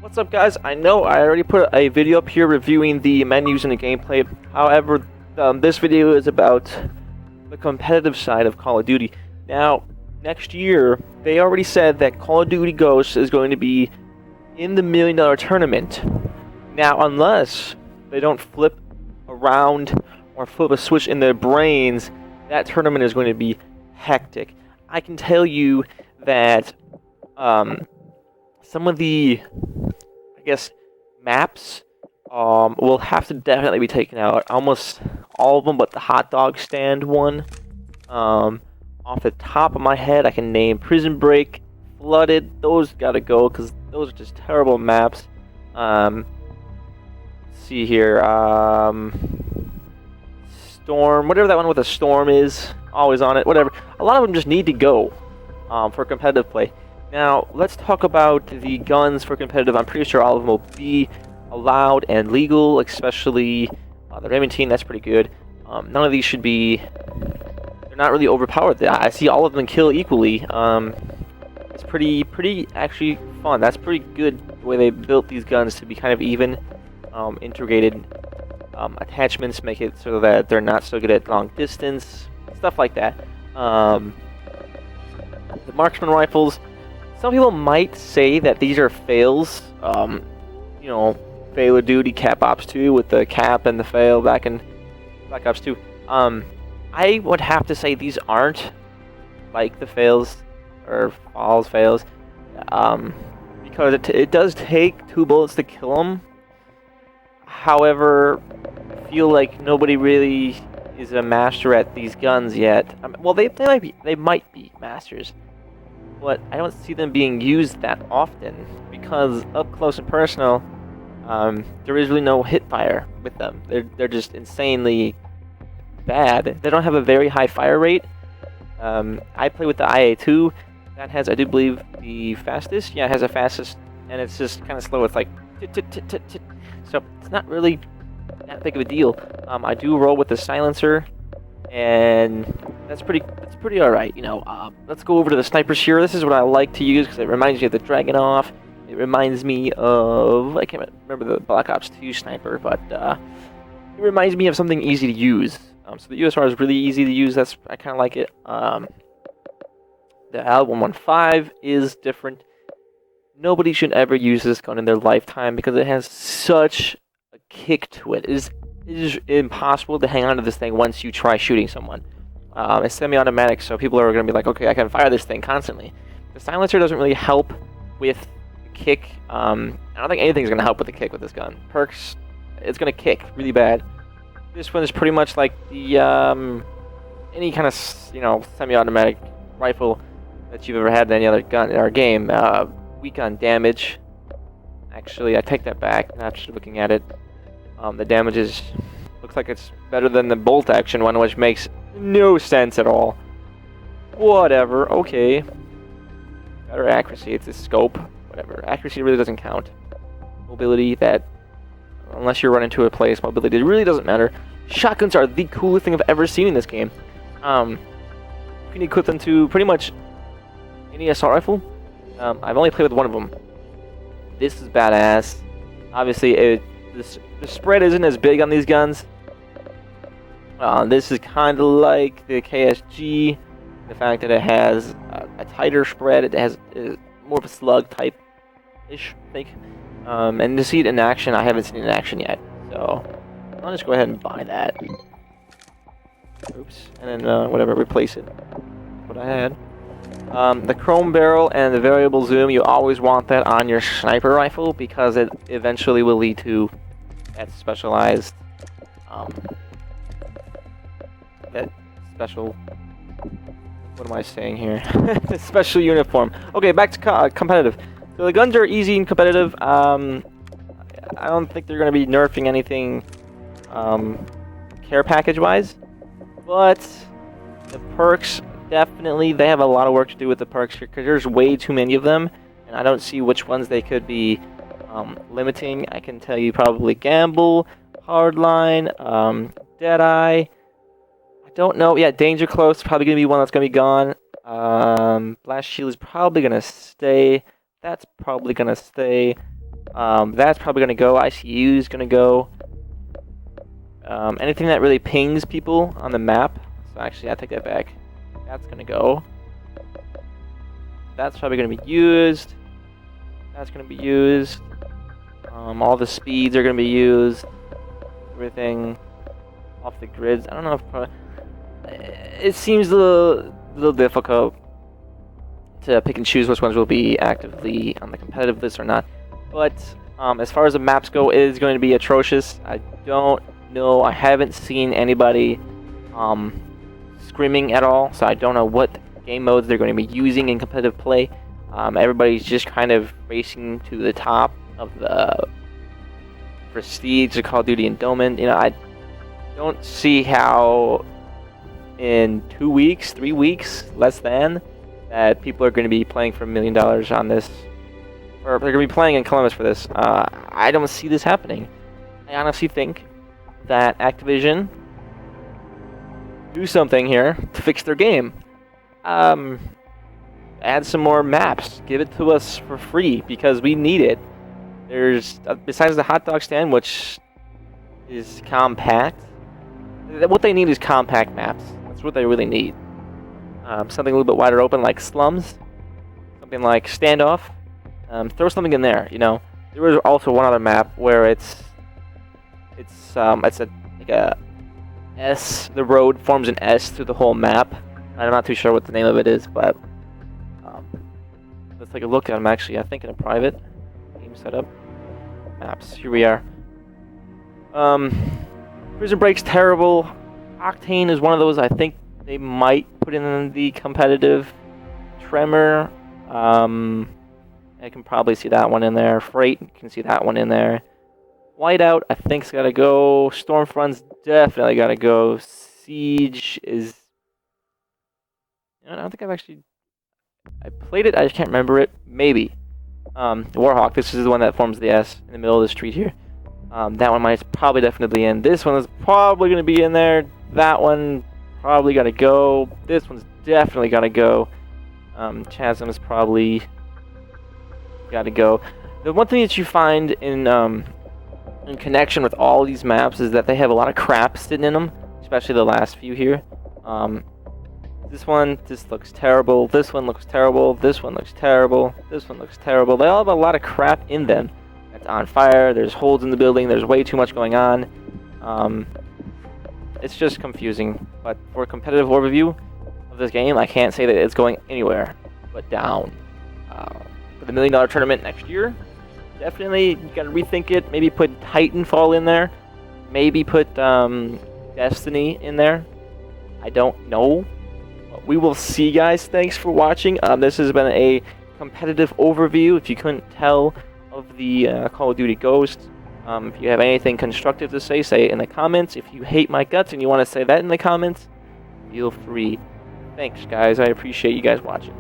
What's up, guys? I know I already put a video up here reviewing the menus and the gameplay. However, this video is about the competitive side of Call of Duty. Now, next year, they already said that Call of Duty Ghosts is going to be in the $1 million tournament. Now, unless they don't flip around or flip a switch in their brains, that tournament is going to be hectic. I can tell you that some of the, I guess, maps will have to definitely be taken out. Almost all of them, but the hot dog stand one. Off the top of my head, I can name Prison Break, Flooded. Those gotta go because those are just terrible maps. Let's see here. Storm, whatever that one with a storm is, always on it. Whatever. A lot of them just need to go for competitive play. Now, let's talk about the guns for competitive. I'm pretty sure all of them will be allowed and legal, especially the Remington. That's pretty good. None of these should be... They're not really overpowered. I see all of them kill equally. It's pretty actually fun. That's pretty good the way they built these guns to be kind of even. Integrated attachments make it so that they're not so good at long distance. Stuff like that. The marksman rifles... Some people might say that these are fails, you know, Fail of Duty, Cap Ops 2 with the cap and the fail back in Black Ops 2. I would have to say these aren't like the fails or falls fails, because it does take 2 bullets to kill them. However, I feel like nobody really is a master at these guns yet. Well, they might be masters. But I don't see them being used that often because up close and personal, there is really no hit fire with them. They're just insanely bad. They don't have a very high fire rate. I play with the IA2. That has, I do believe, the fastest. Yeah, it has the fastest, and it's just kind of slow. It's like so it's not really that big of a deal. I do roll with the silencer, and that's pretty alright, you know. Let's go over to the snipers here. This is what I like to use because it reminds me of the Dragunov. It reminds me of... I can't remember the Black Ops 2 sniper, but it reminds me of something easy to use. So the USR is really easy to use. I kind of like it. The L115 is different. Nobody should ever use this gun in their lifetime because it has such a kick to it. It is impossible to hang on to this thing once you try shooting someone. It's semi-automatic, so people are going to be like, okay, I can fire this thing constantly. The silencer doesn't really help with the kick. I don't think anything's going to help with the kick with this gun. Perks, it's going to kick really bad. This one is pretty much like the any kind of, you know, semi-automatic rifle that you've ever had in any other gun in our game. Weak on damage. Actually, I take that back after looking at it. The damage looks like it's better than the bolt action one, which makes no sense at all. Whatever, okay. Better accuracy, it's a scope. Whatever, accuracy really doesn't count. Mobility, that, unless you're running to a place, mobility really doesn't matter. Shotguns are the coolest thing I've ever seen in this game. You can equip them to pretty much any assault rifle. I've only played with one of them. This is badass. Obviously, the spread isn't as big on these guns. This is kind of like the KSG, the fact that it has a tighter spread. It has more of a slug type-ish, I think. And to see it in action, I haven't seen it in action yet. So I'll just go ahead and buy that. Oops. And then whatever, replace it. What I had. The chrome barrel and the variable zoom, you always want that on your sniper rifle because it eventually will lead to that specialized, that special, what am I saying here? Special uniform. Okay, back to competitive. So the guns are easy and competitive. I don't think they're going to be nerfing anything care package wise, but the perks, definitely, they have a lot of work to do with the perks here because there's way too many of them, and I don't see which ones they could be limiting. I can tell you probably Gamble, Hardline, Deadeye. I don't know. Yeah, Danger Close probably going to be one that's going to be gone. Blast Shield is probably going to stay. That's probably going to stay. That's probably going to go. ICU is going to go. Anything that really pings people on the map. So actually, I take that back. That's going to go. That's probably going to be used. That's going to be used. All the speeds are going to be used. Everything off the grids. I don't know if... it seems a little difficult to pick and choose which ones will be actively on the competitive list or not. But as far as the maps go, it is going to be atrocious. I don't know. I haven't seen anybody screaming at all, so I don't know what game modes they're going to be using in competitive play. Everybody's just kind of racing to the top of the Prestige, the Call of Duty Endowment. You know, I don't see how in 2 weeks, 3 weeks, less than, that people are going to be playing for $1 million on this, or they're going to be playing in Columbus for this. I don't see this happening. I honestly think that Activision do something here to fix their game. Add some more maps. Give it to us for free because we need it. There's besides the hot dog stand, which is compact. What they need is compact maps. That's what they really need. Something a little bit wider open, like slums. Something like standoff. Throw something in there. You know, there was also one other map where it's like a S. The road forms an S through the whole map. I'm not too sure what the name of it is, but let's take a look at them. Actually, I think in a private game setup. Maps. Here we are. Prison Break's terrible. Octane is one of those I think they might put in the competitive. Tremor. I can probably see that one in there. Freight, you can see that one in there. Whiteout, I think's got to go. Stormfront's definitely got to go. Siege is... I don't think I've actually... I played it, I just can't remember it. Maybe. Warhawk, this is the one that forms the S in the middle of the street here. That one might probably definitely in. This one is probably going to be in there. That one probably got to go. This one's definitely got to go. Chasm is probably got to go. The one thing that you find in connection with all these maps is that they have a lot of crap sitting in them, especially the last few here. This looks terrible. This one looks terrible. This one looks terrible. This one looks terrible. They all have a lot of crap in them. It's on fire. There's holes in the building. There's way too much going on. It's just confusing. But for a competitive overview of this game, I can't say that it's going anywhere but down. For the $1 million tournament next year, definitely you gotta rethink it. Maybe put Titanfall in there. Maybe put Destiny in there. I don't know. But we will see, guys. Thanks for watching. This has been a competitive overview, if you couldn't tell, of the Call of Duty Ghost. If you have anything constructive to say it in the comments. If you hate my guts and you want to say that in the comments, feel free. Thanks, guys. I appreciate you guys watching.